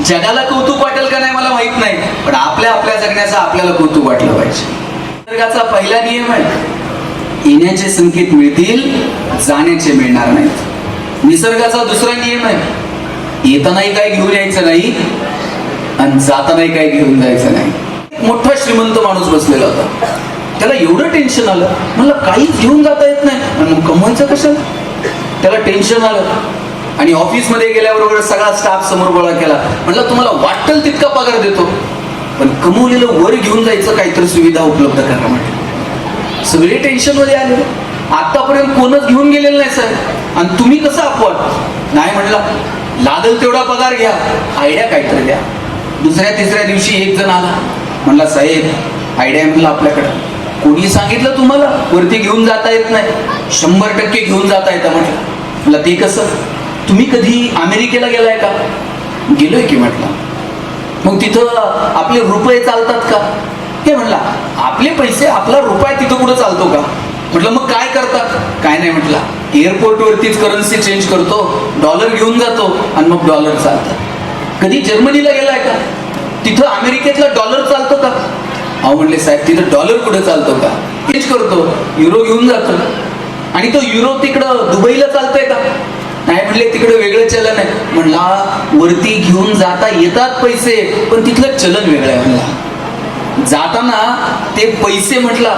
जगाला कौतुक वाटेल का नाही मला माहित नाही, पण आपल्या आपल्या जगण्याचं आपल्याला कौतुक वाटलं पाहिजे. निसर्गाचा पहिला नियम आहे, येण्याचे संकेत मिळतील, जाण्याचे मिळणार नाहीत. निसर्गाचा दुसरा नियम आहे, येतानाही काय घेऊन यायचं नाही आणि जातानाही काय घेऊन जायचं नाही. मोठा श्रीमंत माणूस बसलेला होता, त्याला एवढं टेन्शन आलं, मला काहीच घेऊन जाता येत नाही आणि मग कमवायचं कशाला. त्याला टेन्शन आलं आणि ऑफिसमध्ये गेल्याबरोबर सगळा स्टाफ समोर गोळा केला. म्हटलं तुम्हाला वाटेल तितका पगार देतो, पण कमवलेलं वर घेऊन जायचं काहीतरी सुविधा उपलब्ध करा म्हटलं. सगळे टेन्शन मध्ये आले, आतापर्यंत कोणच घेऊन गेलेलं नाही साहेब, आणि तुम्ही कसं अपवाद नाही. म्हटलं लागेल तेवढा पगार घ्या, आयडिया काहीतरी द्या. दुसऱ्या तिसऱ्या दिवशी एक जण आला, म्हणला साहेब आयडिया म्हणलं आपल्याकडं. कोणी सांगितलं तुम्हाला वरती घेऊन जाता येत नाही? 100% घेऊन जाता येतं म्हटलं. म्हटलं ते कसं? तुम्ही कधी अमेरिकेला गेलाय का? गेलोय की म्हटलं. मग तिथं आपले रुपये चालतात का? हे म्हणला आपले पैसे आपला रुपया तिथं कुठं चालतो का? म्हटलं मग काय करतात? काय नाही म्हटलं, एअरपोर्ट वरतीच करन्सी चेंज करतो, डॉलर घेऊन जातो आणि मग डॉलर चालतात. कधी जर्मनीला गेलाय का? तिथं अमेरिकेतला डॉलर चालतो का? अहो म्हणले साहेब तिथं डॉलर कुठे चालतो का? चेंज करतो, युरो घेऊन जातो. आणि तो युरो तिकडं दुबईला चालतोय का? नाही म्हणले तिकडे वेगळं चलन आहे. म्हणला वरती घेऊन जाता येतात पैसे, पण तिथलं चलन वेगळं आहे. म्हणला जाताना ते पैसे म्हटला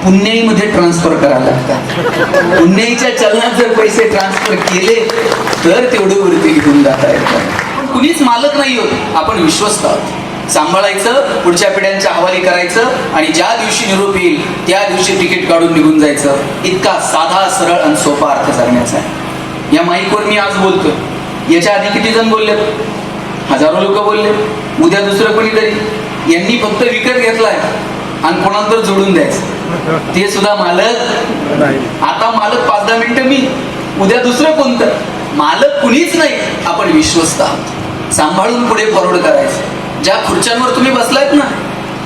पुण्याईमध्ये ट्रान्सफर करायला लागतात. पुण्याईच्या चलनात जर पैसे ट्रान्सफर केले तर तेवढे वरती घेऊन जाता येतात. पण कुणीच मालक नाही होत, आपण विश्वस्त आहोत. सांभाळायचं, पुढच्या पिढ्यांच्या हवाली करायचं आणि ज्या दिवशी निरोप येईल त्या दिवशी तिकीट काढून निघून जायचं. इतका साधा सरळ आणि सोपा अर्थ जगण्याचा आहे. या माईकवर मी आज बोलतोय, याच्या आधी किती जण बोलले? हजारो लोक बोलले. उद्या दुसरं कोणीतरी, यांनी फक्त विकत घेतलाय आणि कोणाला तर जोडून द्यायचं, ते सुद्धा मालक. आता मालक 5-10 मिनिटं मी, उद्या दुसरं कोणतं. मालक कुणीच नाही, आपण विश्वस्त आहोत. सांभाळून पुढे फॉरवर्ड करायचं. ज्या खुर्च्यांवर तुम्ही बसलायत ना,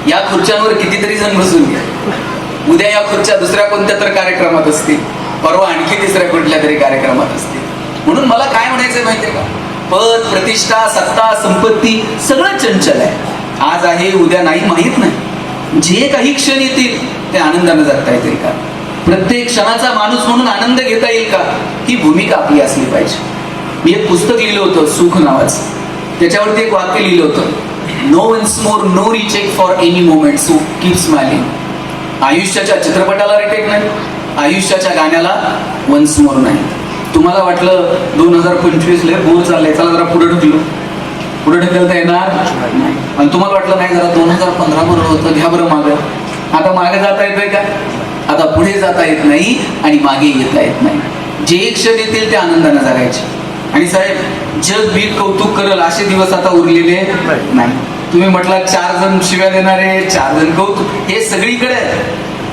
या खुर्च्यांवर कितीतरी जण बसून घ्या. उद्या या खुर्च्या दुसऱ्या कोणत्या तर कार्यक्रमात असतील, परवा आणखी तिसऱ्या कुठल्या तरी कार्यक्रमात असतील. म्हणून मला काय म्हणायचं माहितीये का, पद प्रतिष्ठा सत्ता संपत्ती सगळं चंचल आहे. आज आहे उद्या नाही, माहित नाही. जे काही क्षण येतील ते आनंदाने जगता येतील का? प्रत्येक क्षणाचा माणूस म्हणून आनंद घेता येईल का? ही भूमिका आपली असली पाहिजे. मी एक पुस्तक लिहिलं होतं सुख नावाचं, त्याच्यावरती एक वाक्य लिहिलं होतं, no once more no recheck for any moment so keep smiling. आयुष्याच्या चित्रपटाला रिटेक नाही, आयुष्याच्या गाण्याला वन्स मोर नाही. तुम्हाला वाटलं 2025 लय बोर चाललंय, चला जरा पुढे ढकलू, पुढे ढकलता येणार नाही. आणि तुम्हाला वाटलं नाही जरा 2015 बरोबर होतं, घ्या बरं मागं. आता मागे जाता येतोय का? आता पुढे जाता येत नाही आणि मागे येता येत नाही. जे क्षण येतील ते आनंदाने जगायचे. आणि साहेब जग बी कौतुक करल असे दिवस आता उरलेले नाही. तुम्ही म्हटलं 4 जण शिव्या देणारे, 4 जण कौतुक, हे सगळीकडे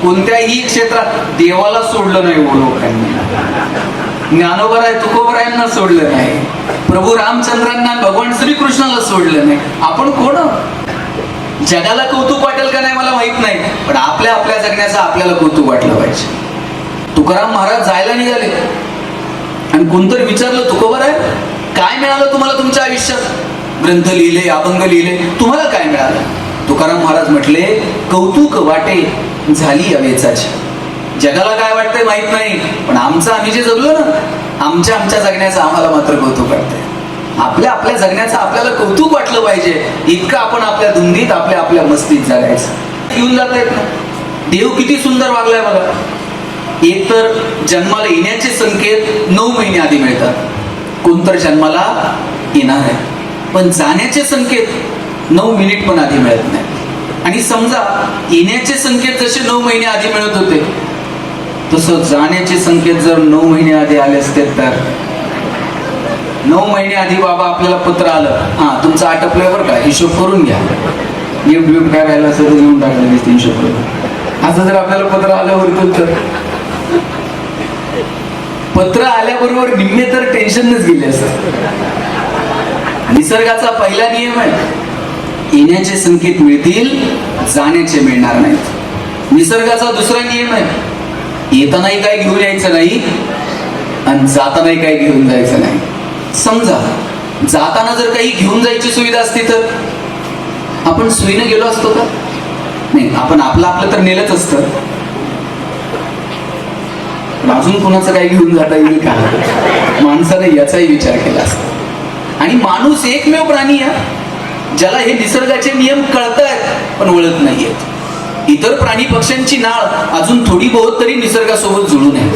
कोणत्याही क्षेत्रात. देवाला सोडलं नाही लोकांनी, ज्ञानोबराय तुकोबरायांना सोडलं नाही, प्रभू रामचंद्रांना भगवान श्रीकृष्णाला सोडलं नाही. आपण कोण? जगाला कौतुक वाटेल का नाही मला माहित नाही, पण आपल्या आपल्या जगण्याचं आपल्याला कौतुक वाटलं पाहिजे. तुकाराम महाराज जायला निघाले आणि कोणतरी विचारलं, तुकोबराय काय मिळालं तुम्हाला तुमच्या आयुष्यात? ग्रंथ लिहिले, अभंग लिहिले, तुम्हाला काय मिळालं? तुकाराम महाराज म्हटले, कौतुक वाटे झाली अवेचाची. जगाला काय वाटतंय माहित नाही, पण आमचं आम्ही जे जगलो ना, आमच्या जगण्याचं आम्हाला मात्र कौतुक वाटतंय. आपल्या आपल्या जगण्याचं आपल्याला कौतुक वाटलं पाहिजे. इतकं आपण आपल्या धुंदीत आपल्या मस्तीत जगायचं. येऊन जात आहेत ना, देव किती सुंदर वागलाय बघा. एक तर जन्माला येण्याचे संकेत 9 महिने आधी मिळतात, कोणतर जन्माला येणार आहे, पण जाण्याचे संकेत 9 मिनिट पण आधी मिळत नाही. आणि समजा येण्याचे संकेत जसे 9 महिने आधी मिळत होते, तसं जाण्याचे संकेत जर 9 महिने आधी आले असते तर 9 महिने आधी बाबा आपल्याला पत्र आलं, हा तुमचं आटपलंय बरं का, हिशोब करून घ्या, गिफ्ट काय राहिलं असेल तर घेऊन टाकलं 300 रुपये, असं जर आपल्याला पत्र आलं वरतून तर. पत्र आल्याबरोबर निम्मे तर टेन्शनच गेले असत. निसर्गाचा पहिला नियम आहे, येण्याचे संकेत मिळतील, जाण्याचे मिळणार नाहीत. निसर्गाचा दुसरा नियम आहे, येतानाही काय घेऊन यायचं नाही आणि जातानाही काय घेऊन जायचं नाही. समजा जाताना जर काही घेऊन जायचं जायची सुविधा असती तर आपण सुईने गेलो असतो का? नाही, आपण आपलं तर नेलंच असतं. अजून कुणाचं काही घेऊन जाता येईल का? माणसाने याचाही विचार केला असता. आणि माणूस एकमेव प्राणी आहे ज्याला हे निसर्गाचे नियम कळतायत पण ओळख नाहीयेत. इतर प्राणी पक्ष्यांची नाळ अजून थोडी बहुत तरी निसर्गासोबत जुळून आहे.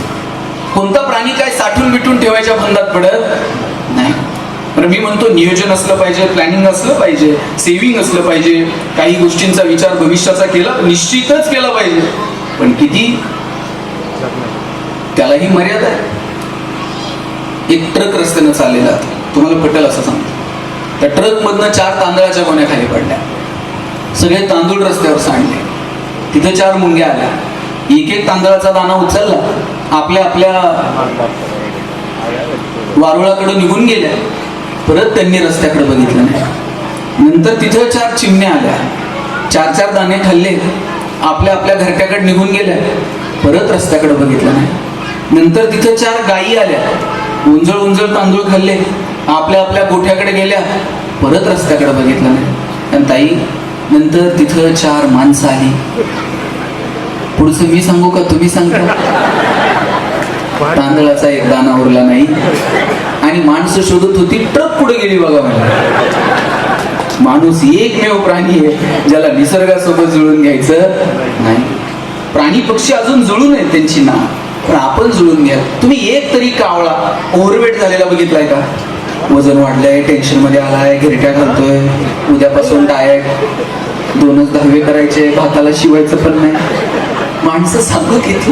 कोणता प्राणी काय साठवून बिठून ठेवायच्या फंदात पडत नाही. पण मी म्हणतो नियोजन असलं पाहिजे, प्लॅनिंग असलं पाहिजे, सेव्हिंग असलं पाहिजे, काही गोष्टींचा विचार भविष्याचा केला निश्चितच केला पाहिजे. पण किती, त्यालाही मर्यादा आहे. एक ट्रक रस्त्यानं चाललेला, तुम्हाला पटेल असं सांगतो. त्या ट्रक मधनं 4 तांदळाच्या गोण्या खाली पडल्या. सगळे तांदूळ रस्त्यावर सांडले. तिथे 4 मुंग्या आल्या. एक तांदळाचा दाणा उचलला, आपल्या वारुळाकडे निघून गेल्या. परत त्यांनी रस्त्याकडे बघितलं नाही. नंतर तिथे 4 चिमण्या आल्या. 4 दाणे खाल्ले, आपल्या घरट्याकडे निघून गेल्या. परत रस्त्याकडे बघितलं नाही. नंतर तिथे 4 गायी आल्या. उंजळ तांदूळ खाल्ले, आपल्या गोठ्याकडे गेल्या. परत रस्त्याकडे बघितलं नाही. आणि ताई, नंतर तिथं 4 माणसं आली. पुढचं मी सांगू का तुम्ही सांगता? तांदळाचा एक दाणा उरला नाही. आणि माणसं शोधत होती ट्रक कुठे गेली बघा. मला माणूस एकमेव प्राणी आहे ज्याला निसर्गासोबत जुळून घ्यायचं नाही. प्राणी पक्षी अजून जुळून आहेत त्यांची ना, पण आपण जुळून घ्या. तुम्ही एक तरी कावळा ओव्हरवेट झालेला बघितलाय का? वजन वाढलंय, टेन्शन मध्ये आलाय, गिरट्या घालतोय, उद्यापासून डाएट, 2च दहावे करायचे, भाताला शिवायचं पण नाही. माणसं सांगू किती,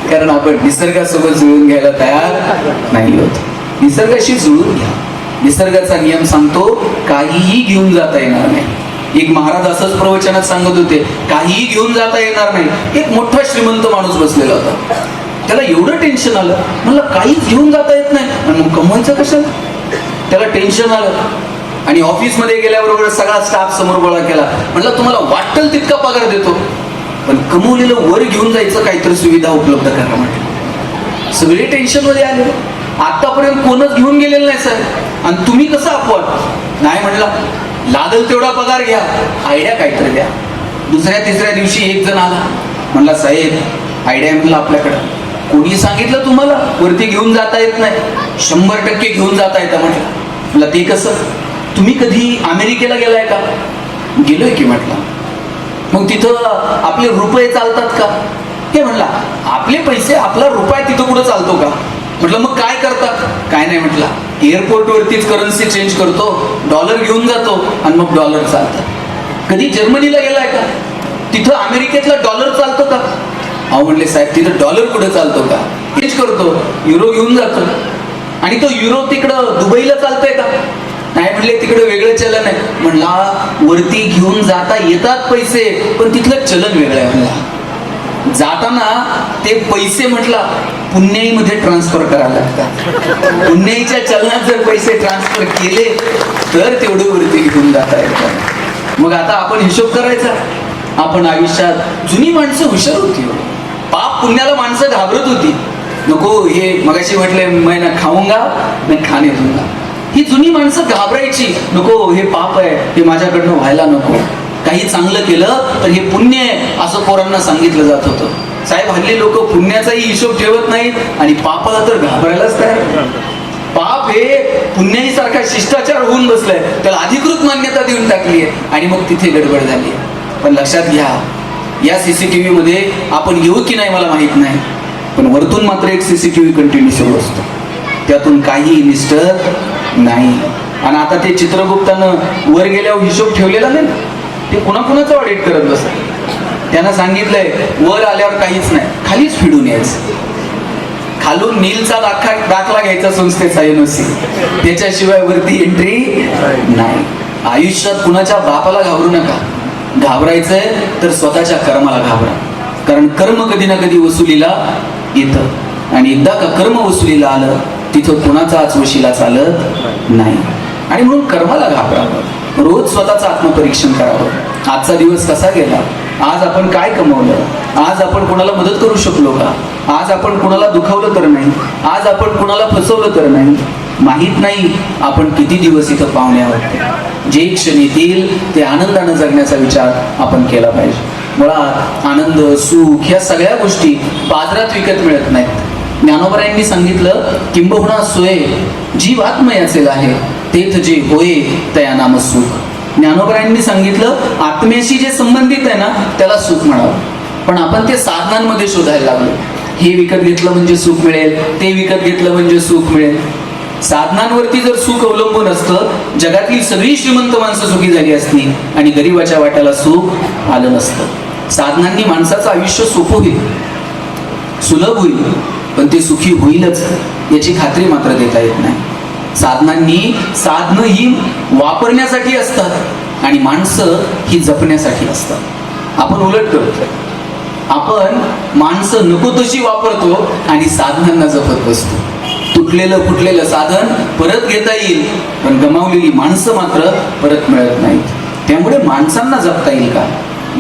कारण आपण निसर्गासोबत जुळून घ्यायला तयार नाही होत. निसर्गाशी जुळून घ्या. निसर्गाचा नियम सांगतो काहीही घेऊन जाता येणार नाही. एक महाराज असंच प्रवचनात सांगत होते, काहीही घेऊन जाता येणार नाही. एक मोठा श्रीमंत माणूस बसलेला होता. त्याला एवढं टेन्शन आलं, म्हणलं काहीच घेऊन जाता येत नाही, आणि मग कमवायचं कशाला? त्याला टेन्शन आलं. आणि ऑफिसमध्ये गेल्याबरोबर सगळा स्टाफ समोर गोळा केला. म्हणलं तुम्हाला वाटेल तितका पगार देतो, पण कमवलेलं वर घेऊन जायचं काहीतरी सुविधा उपलब्ध करा म्हटलं. सगळे टेन्शन मध्ये आले. आतापर्यंत कोणच घेऊन गेलेलं नाही सर, आणि तुम्ही कसं अपवाद? नाही म्हणला, लागल तेवढा पगार घ्या, आयडिया काहीतरी द्या. 2ऱ्या-3ऱ्या दिवशी एक जण आला. म्हणला साहेब आयडिया म्हणलं आपल्याकडं. कोणी सांगितलं तुम्हाला वरती घेऊन जाता येत नाही? 100% घेऊन जाता येतं म्हटलं. म्हणलं ते कसं? तुम्ही कधी अमेरिकेला गेलाय का? गेलोय की म्हटलं. मग तिथं आपले रुपये चालतात का? हे म्हणला आपले पैसे, आपला रुपया तिथं कुठं चालतो का? म्हटलं मग काय करतात? काय नाही म्हटला, एअरपोर्ट वरतीच करन्सी चेंज करतो, डॉलर घेऊन जातो आणि मग डॉलर चालतात. कधी जर्मनीला गेलाय का? तिथं अमेरिकेतला डॉलर चालतो का? अहो म्हणले साहेब तिथं डॉलर कुठं चालतो का? चेंज करतो, युरो घेऊन जातो. आणि तो युरो तिकडं दुबईला चालतोय का? नाही म्हणले तिकडे वेगळं चलन आहे. म्हणला वरती घेऊन जाता येतात पैसे, पण तिथलं चलन वेगळं आहे. म्हणला जाताना ते पैसे म्हटला पुण्याईमध्ये ट्रान्सफर करायला लागतात. पुण्याईच्या चलनात जर पैसे ट्रान्सफर केले तर तेवढे वरती घेऊन जाता येतात. मग आता आपण हिशोब करायचा. आपण आयुष्यात जुनी माणसं हुशार होती. पाप पुण्याला माणसं घाबरत होती. नको हे मगाशी म्हटले, मैं ना खाऊंगा मैं खाने दूंगा. ही जुनी माणसं घाबरायची. नको हे पाप आहे, हे माझ्याकडनं व्हायला नको. काही चांगलं केलं तर हे पुण्य आहे असं पोरांना सांगितलं जात होतं. साहेब हल्ली लोक पुण्याचाही हिशोब ठेवत नाहीत आणि पापाला तर घाबरायलाच तयार. पाप हे पुण्याई सारखा शिष्टाचार होऊन बसलाय, त्याला अधिकृत मान्यता देऊन टाकली आहे आणि मग तिथे गडबड झाली. पण लक्षात घ्या, या CCTV मध्ये आपण येऊ की नाही मला माहित नाही, पण वरतून मात्र एक CCTV कंटिन्यू सुरू असतो. त्यातून काही निष्ठर नाही. आणि आता ते चित्रगुप्तानं वर गेल्यावर हिशोब ठेवलेला नाही, ते कुणाकुणाचं ऑडिट करत बसत. त्यांना सांगितलंय वर आल्यावर काहीच नाही, खालीच फिडून यायचं. खालून नीलचा दाखला घ्यायचा संस्थेचा NOC, त्याच्याशिवाय वरती एंट्री नाही. आयुष्यात कुणाच्या बापाला घाबरू नका. घाबरायचंय तर स्वतःच्या कर्माला घाबरा, कारण कर्म कधी ना कधी वसुलीला येतं. आणि एकदा का कर्म वसुलीला आलं तिथं कुणाचाच वशिला चालत नाही. आणि म्हणून कर्माला घाबरावं, रोज स्वतःचं आत्मपरीक्षण करावं. आजचा दिवस कसा गेला? आज आपण काय कमवलं? आज आपण कोणाला मदत करू शकलो का? आज आपण कोणाला दुखावलं तर नाही? आज आपण कोणाला फसवलं तर नाही? माहित नाही आपण किती दिवस इथं पाहुणे आहोत. जे क्षण येतील ते आनंदानं जगण्याचा विचार आपण केला पाहिजे. मुळात आनंद, सुख ह्या सगळ्या गोष्टी बाजारात विकत मिळत नाहीत. ज्ञानोबरायांनी सांगितलं, किंबहुना सोय जीव आत्मयाचेल आहे, तेथ जे होय तया नाम सुख. ज्ञानोबरायांनी सांगितलं, आत्म्याशी जे संबंधित आहे ना त्याला सुख म्हणावं. पण आपण ते साधनांमध्ये शोधायला लागलो. हे विकत घेतलं म्हणजे सुख मिळेल, ते विकत घेतलं म्हणजे सुख मिळेल. साधनांवरती जर सुख अवलंबून असतं, जगातली सगळी श्रीमंत माणसं सुखी झाली असती आणि गरिबाच्या वाट्याला सुख आलं नसतं. साधनांनी माणसाचं आयुष्य सोपं होईल, सुलभ होईल, पण ते सुखी होईलच याची खात्री मात्र देता येत नाही. साधनं ही वापरण्यासाठी असतात आणि माणसं ही जपण्यासाठी असतात. आपण उलट करतो. आपण माणसं नको तशी वापरतो आणि साधनांना जपत बसतो. तुटलेलं फुटलेलं साधन परत घेता येईल, पण गमावलेली माणसं मात्र परत मिळत नाहीत. त्यामुळे माणसांना जपता येईल का?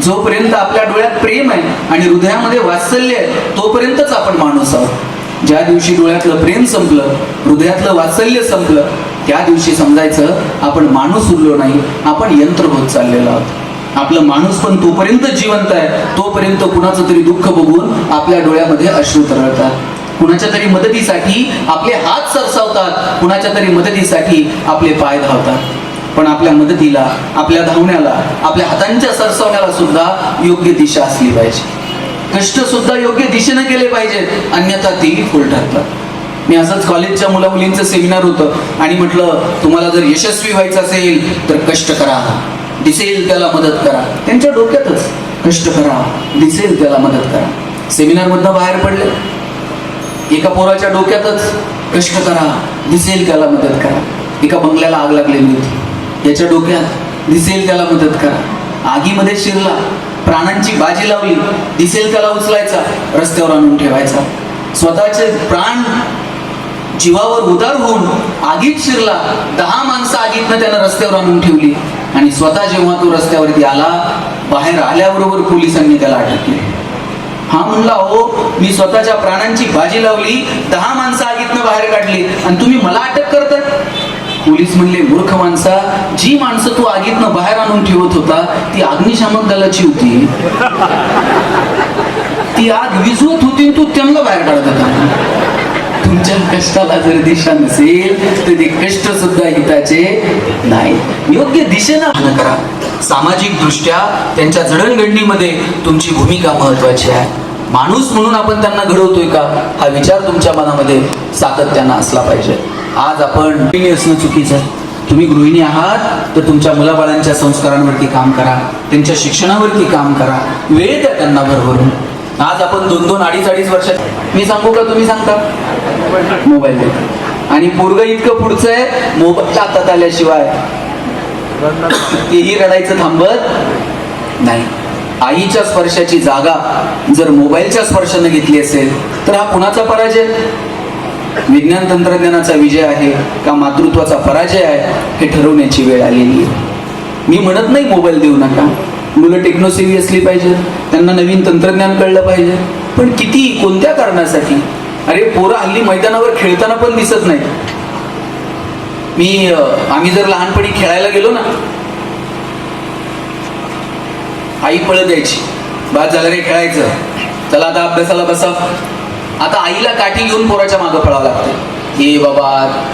जोपर्यंत आपल्या डोळ्यात प्रेम आहे आणि हृदयामध्ये वात्सल्य आहे तोपर्यंतच आपण माणूस आहोत. ज्या दिवशी डोळ्यातलं प्रेम संपलं, हृदयातलं वात्सल्य संपलं, त्या दिवशी समजायचं आपण माणूस उरलो नाही, आपण यंत्र होत चाललेलो आहोत. आपलं माणूस पण तोपर्यंत जिवंत आहे, तोपर्यंत कुणाचं तरी दुःख बघून आपल्या डोळ्यामध्ये अश्रू तरळतात. कुणाच्या तरी मदतीसाठी आपले हात सरसावतात, कुणाच्या तरी मदतीसाठी आपले पाय धावतात. पण आपल्या मदतीला, आपल्या धावण्याला, आपल्या हातांच्या सरसावण्याला सुद्धा योग्य दिशा असली पाहिजे. कष्ट सुद्धा योग्य दिशेने केले पाहिजेत, अन्यथा तेही फुल ठरतात. मी असंच कॉलेजच्या मुलामुलींचं सेमिनार होतं आणि म्हटलं, तुम्हाला जर यशस्वी व्हायचं असेल तर कष्ट करा, दिसेल त्याला मदत करा. त्यांच्या डोक्यातच कष्ट करा, दिसेल त्याला मदत करा. सेमिनार मधनं बाहेर पडले, एका पोराच्या डोक्यातच कष्ट करा, दिसेल त्याला मदत करा. एका बंगल्याला आग लागलेली होती, याच्या डोक्यात दिसेल त्याला मदत करा. आगीमध्ये शिरला, प्राणांची बाजी लावली, दिसेल त्याला उचलायचा, रस्त्यावर आणून ठेवायचा. स्वतःचे प्राण जीवावर उदार होऊन आगीत शिरला, 10 माणसं आगीतनं त्यानं रस्त्यावर आणून ठेवली आणि स्वतः जेव्हा तो रस्त्यावरती आला, बाहेर आल्याबरोबर पोलिसांनी त्याला अटक केली. हा म्हणला, हो मी स्वतःच्या प्राणांची बाजी लावली, 10 माणसं आगीतनं बाहेर काढली आणि तुम्ही मला अटक करताय? पोलीस म्हणले, मूर्ख माणसा, जी माणसं तू आगीतनं बाहेर आणून ठेवत होता ती अग्निशामक दलाची होती. ती आग विझवत होती, तू त्यांना बाहेर काढत होता. तुमच्या कष्टाला जर दिशा नसेल तर ते कष्ट सुद्धा हिताचे नाही. योग्य दिशेनं करा. सामाजिक दृष्ट्या त्यांच्या जडणघडणीमध्ये तुमची भूमिका महत्वाची आहे. माणूस म्हणून आपण त्यांना घडवतोय का, हा विचार तुमच्या मनामध्ये सातत्यानं असला पाहिजे. आज आपण गृहिणी असणं चुकीचं आहे. तुम्ही गृहिणी आहात तर तुमच्या मुलाबाळांच्या संस्कारांवरती काम करा, त्यांच्या शिक्षणावरती काम करा, वेळ द्या त्यांना भरभरून. आज आपण 2-2, 2.5 वर्षात, मी सांगू का तुम्ही सांगता, मोबाईल देतो आणि पोरगं इतकं पुढचं आहे, मोबाईल हातात आल्याशिवाय तेही रडायचं थांबत नाही. आईच्या स्पर्शाची जागा जर मोबाईलच्या स्पर्शाने घेतली असेल तर हा कुणाचा पराजय? विज्ञान तंत्रज्ञानाचा विजय आहे का मातृत्वाचा पराजय आहे हे ठरवण्याची वेळ आलेली आहे. मी म्हणत नाही मोबाईल देऊ नका, मुलं टेक्नोसेव्ही असली पाहिजे, त्यांना नवीन तंत्रज्ञान कळलं पाहिजे, पण किती, कोणत्या कारणासाठी? अरे पोरं हल्ली मैदानावर खेळताना पण दिसत नाही. आम्ही जर लहानपणी खेळायला गेलो ना, आई पळत यायची, बाद झालं रे खेळायचं, चला आता अभ्यासाला बसा. आता आईला काठी घेऊन पोराच्या मागं पळावं लागतं. ये बाबा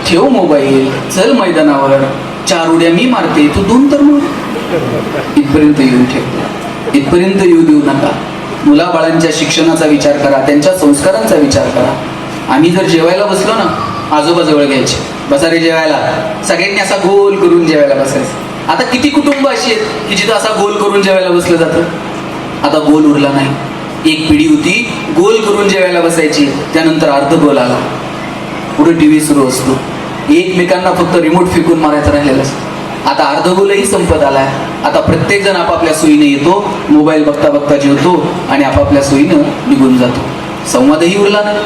ठेव मोबाईल, चल मैदानावर, 4 उड्या मी मारते, तू 2 तर मग. इथपर्यंत येऊन ठेव, इथपर्यंत येऊ देऊ नका. मुलाबाळांच्या शिक्षणाचा विचार करा, त्यांच्या संस्कारांचा विचार करा. आम्ही जर जेवायला बसलो ना, आजोबा जवळ घ्यायचे, बसा रे जेवायला, सगळ्यांनी असा गोल करून जेवायला बसायचं. आता किती कुटुंब अशी आहेत की जिथं असा गोल करून जेवायला बसलं जातं? आता गोल उरला नाही. एक पिढी होती गोल करून जेवायला बसायची, त्यानंतर अर्ध गोल आला, पुढे टीव्ही सुरू असतो, एकमेकांना फक्त रिमोट फेकून मारायचं राहिलेलं असतं. आता अर्धगोलही संपत आलाय. आता प्रत्येक जण आपापल्या सोयीने येतो, मोबाईल बघता बघता जेवतो आणि आपापल्या सोयीनं निघून जातो. संवादही उरला नाही.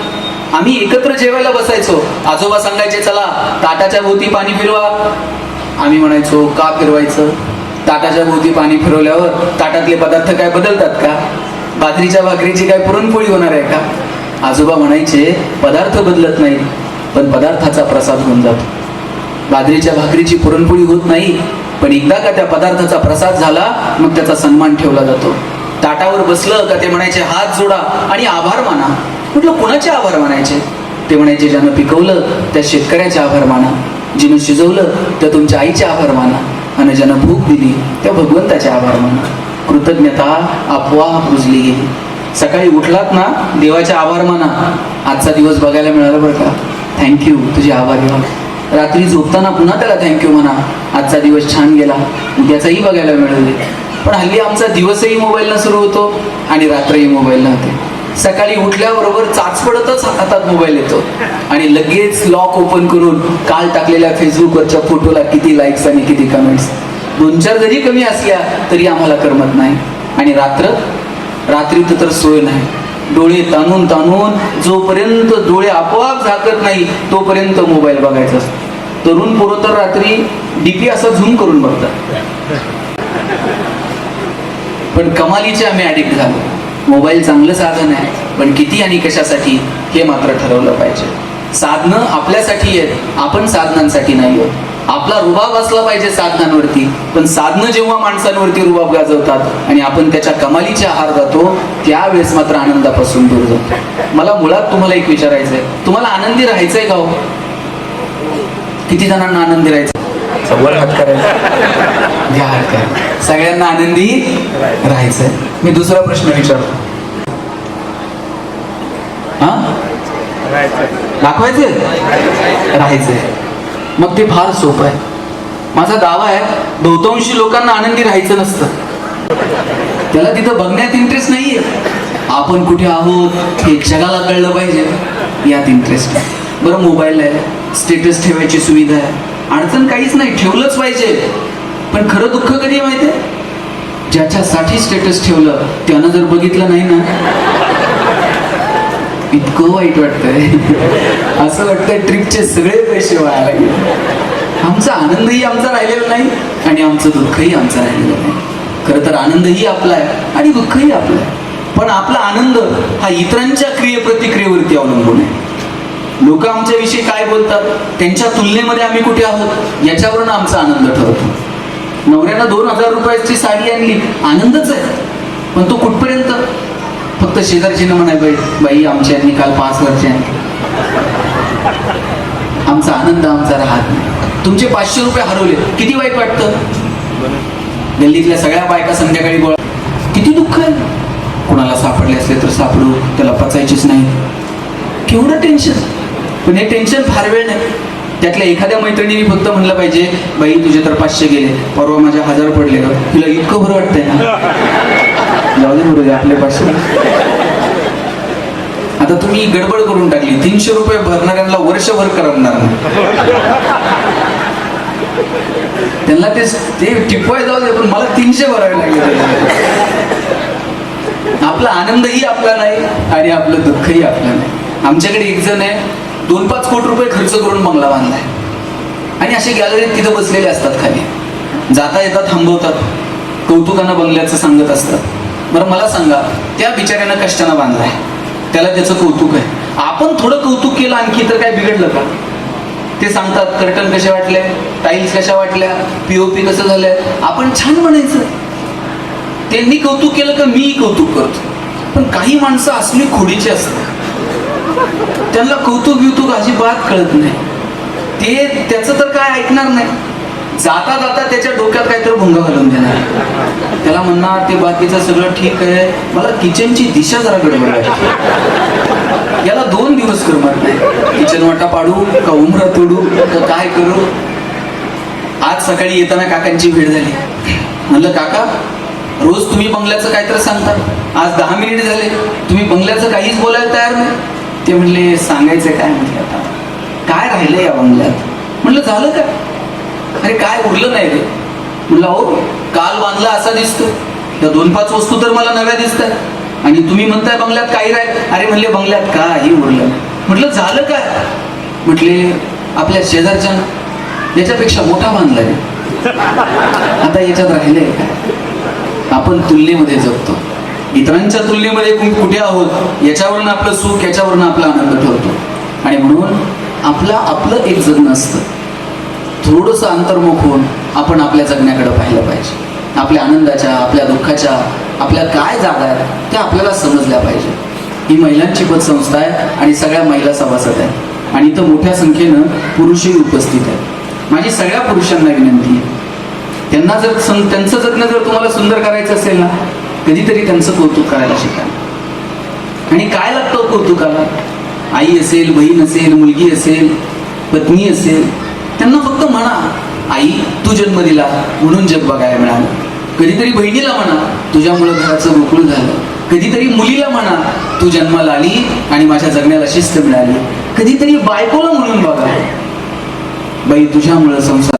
आम्ही एकत्र जेवायला बसायचो, आजोबा सांगायचे चला ताटाच्या भोवती पाणी फिरवा. आम्ही म्हणायचो का फिरवायचं? ताटाच्या भोवती पाणी फिरवल्यावर ताटातले पदार्थ काय बदलतात का? बाजरीच्या भाकरीची काय पुरणपोळी होणार आहे का? आजोबा म्हणायचे पदार्थ बदलत नाही, पण पदार्थाचा प्रसाद होऊन जातो. बाजरीच्या भाकरीची पुरणपोळी होत नाही, पण एकदा का त्या पदार्थाचा प्रसाद झाला मग त्याचा सन्मान ठेवला जातो. ताटावर बसलं का ते म्हणायचे हात जोडा आणि आभार माना. म्हटलं कोणाचे आभार मानायचे? ते म्हणायचे ज्यानं पिकवलं त्या शेतकऱ्याचे आभार माना, जिनं शिजवलं त्या तुमच्या आईचे आभार माना, आणि ज्यानं भूक दिली त्या भगवंताचे आभार माना. कृतज्ञता आपोआप रुजली गेली. सकाळी उठलात ना देवाचे आभार माना. आजचा दिवस बघायला मिळालं बरं का, थँक्यू, तुझे आभारी व्हा. रात्री झोपताना पुन्हा त्याला थँक्यू म्हणा, आजचा दिवस छान गेला, उद्याचाही बघायला मिळाले. पण हल्ली आमचा दिवसही मोबाईलनं सुरू होतो आणि रात्रही मोबाईलनं होते. सकाळी उठल्याबरोबर चाचपडतच हातात मोबाईल येतो आणि लगेच लॉक ओपन करून काल टाकलेल्या फेसबुकवरच्या फोटोला किती लाईक्स आणि किती कमेंट्स. 2-4 जरी कमी असल्या तरी आम्हाला करमत नाही. आणि रात्री तर सोय नाही. डोळे ताणून ताणून जोपर्यंत डोळे आपोआप झाकत नाही तोपर्यंत मोबाईल बघायचा असतो. तरुण पोरं तर रात्री डीपी असं झूम करून बघतात. पण कमालीचे आम्ही ऍडिक्ट झालो. मोबाईल चांगलं साधन आहे, पण किती आणि कशासाठी हे मात्र ठरवलं पाहिजे. साधनं आपल्यासाठी आहेत, आपण साधनांसाठी नाही आहोत. आपला रुबाब असला पाहिजे साधनांवरती, पण साधनं जेव्हा माणसांवरती रुबाब गाजवतात आणि आपण त्याच्या कमालीचे आहार जातो त्यावेळेस मात्र आनंदापासून दूर जातो. मला मुळात तुम्हाला एक विचारायचं आहे, तुम्हाला आनंदी राहायचंय का हो? किती जणांना आनंदी राहायचं? वर हात करायचा, घ्या हात करा. सगळ्यांना आनंदी राहायचंय. मी दुसरा प्रश्न विचारतो, हा दाखवायचंय राहायचंय? मग ते फार सोपं आहे. माझा दावा आहे बहुतांशी लोकांना आनंदी राहायचं नसतं. त्याला तिथं बघण्यात इंटरेस्ट नाहीये. आपण कुठे आहोत हे जगाला कळलं पाहिजे यात इंटरेस्ट आहे. बरं मोबाईल आहे, स्टेटस ठेवायची सुविधा आहे, अडचण काहीच नाही, ठेवलंच पाहिजे. पण खरं दुःख कधी आहे माहिती आहे? ज्याच्यासाठी स्टेटस ठेवलं त्यानं जर बघितलं नाही ना, इतकं वाईट वाटतंय. असं वाटतंय ट्रिपचे सगळे पैसे वाया लागले. आमचा आनंदही आमचा राहिलेला नाही आणि आमचं दुःखही आमचं राहिलेलं नाही. खरं तर आनंदही आपला आहे आणि दुःखही आपलं आहे. पण आपला आनंद हा इतरांच्या क्रियेप्रतिक्रियेवरती अवलंबून आहे. लोक आमच्याविषयी काय बोलतात, त्यांच्या तुलनेमध्ये आम्ही कुठे आहोत याच्यावरून आमचा आनंद ठरतो. नवऱ्यानं 2000 रुपयाची साडी आणली, आनंदच आहे, पण तो कुठपर्यंत? फक्त शेजारचीनं म्हणाय बाई आमच्या यांनी काल 5,000ची आणली. आमचा आनंद आमचा राहत नाही. तुमचे 500 रुपये हरवले, किती वाईट वाटतं? गल्लीतल्या सगळ्या बायका संध्याकाळी गोळा, किती दुःख आहे. कोणाला सापडले असले तर सापडू, त्याला पचायचीच नाही, केवढं टेन्शन. पण हे टेन्शन फार वेळ नाही. त्यातल्या एखाद्या मैत्रिणीने फक्त म्हणलं पाहिजे बाई तुझे तर 500 गेले, परवा माझ्या 1000 पडले का, तुला इतकं बरं वाटतंय ना, जाऊ दे बरोबर आपले 500. आता तुम्ही गडबड करून टाकली, 300 रुपये भरणाऱ्यांना वर्षभर करमणार नाही. त्यांना ते टिपवाय जाऊ दे, पण मला 300 भरावे लागले. आपला आनंदही आपला नाही आणि आपलं दुःखही आपलं नाही. आमच्याकडे एक जण आहे, 2-5 कोटी रुपये खर्च करून बंगला बांधलाय आणि असे गॅलरीत तिथं बसलेले असतात, खाली जाता येतात, थांबवतात, कौतुकानं बंगल्याचं सांगत असतात. बरं मला सांगा, त्या बिचाऱ्यानं कष्टानं बांधलाय, त्याला त्याचं कौतुक आहे. आपण थोडं कौतुक केलं आणखी तर काय बिघडलं का? ते सांगतात कर्टन कसे वाटले, टाईल्स कशा वाटल्या, POP कसं झालंय, आपण छान म्हणायचं. त्यांनी कौतुक केलं का मी कौतुक करतो. पण काही माणसं असली खोडीची असतात, त्यांना कौतुक अजिबात कळत नाही. ते त्याचं तर काय ऐकणार नाही. जाता जाता त्याच्या डोक्यात काहीतरी भुंगा घालून देणार. त्याला म्हणणार ते बाकीचं सगळं ठीक आहे, मला किचनची दिशा जरा गडबड आहे. याला 2 दिवस करमत नाही. किचन वाटा पाडू का उमरा तोडू का काय करू. आज सकाळी येताना काकांची भेट झाली. म्हणलं काका, रोज तुम्ही बंगल्याचं काहीतरी सांगता, आज 10 मिनिट झाले तुम्ही बंगल्याचं काहीच बोलायला तयार नाही. ते म्हणले सांगायचं काय? म्हटलं आता काय राहिलं या बंगल्यात? म्हणलं झालं काय? अरे काय उरलं नाही रे. म्हणलं अहो काल बांधला असा दिसतो, या 2-5 वस्तू तर मला नव्या दिसतात आणि तुम्ही म्हणताय बंगल्यात काही राहील. अरे म्हणले बंगल्यात काही उरलं. म्हटलं झालं काय? म्हटले आपल्या शेजारच्या याच्यापेक्षा मोठा बांधला रे. आता याच्यात राहिलंय काय? आपण तुलनेमध्ये जगतो, इतरांच्या तुलनेमध्ये कुठे आहोत याच्यावरून आपलं सुख, याच्यावरून आपला आनंद ठरतो. आणि म्हणून आपलं एक जगणं असतं. थोडंसं अंतर्मुख होऊन आपण आपल्या जगण्याकडे पाहिलं पाहिजे. आपल्या आनंदाच्या, आपल्या दुःखाच्या, आपल्या काय जागा आहेत त्या आपल्याला समजल्या पाहिजे. ही महिलांची पतसंस्था आहे आणि सगळ्या महिला सभासद आहेत आणि इथं मोठ्या संख्येनं पुरुषही उपस्थित आहेत. माझी सगळ्या पुरुषांना विनंती आहे, त्यांना जर त्यांचं जगणं जर तुम्हाला सुंदर करायचं असेल ना, कधीतरी त्यांचं कौतुक करायला शिका. आणि काय लागतं कौतुकाला? आई असेल, बहीण असेल, मुलगी असेल, पत्नी असेल, त्यांना फक्त म्हणा, आई तू जन्म दिला म्हणून जग बघायला मिळालं. कधीतरी बहिणीला म्हणा, तुझ्यामुळे घराचं गोकुळ झालं. कधीतरी मुलीला म्हणा, तू जन्माला आली आणि माझ्या जगण्याला शिस्त मिळाली. कधीतरी बायकोला म्हणून बघा, बाई तुझ्यामुळे संसार